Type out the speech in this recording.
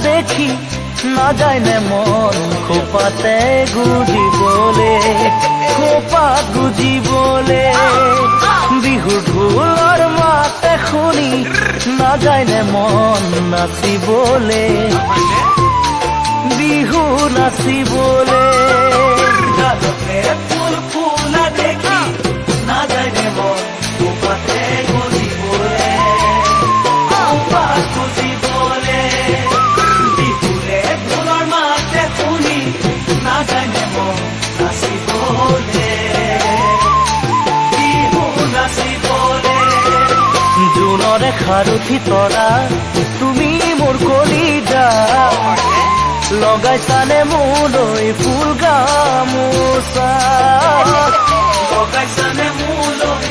দেখি না যায় নে মন খোপাতে গুজিবলে খোপাত গুজিবলে বিহুৰ ঢোলৰ মাতে শুনি না যায় নে মন নাচিবলে বিহু নাচিবলে গালতে ফুল ফুলা দেখি না যায় নে মন খোপাতে গুজিবলে খোপাত গুজিবলে বিহুৰে ঢোলৰ মাতে শুনি না যায় নে মন নাচিবলে বিহু নাচিবলে জোনৰে খাৰুঠি তৰা তুমি মোৰ কলিজা লগাইছানে মোলৈ ফুল গামোচা লগাইছানে মোলৈ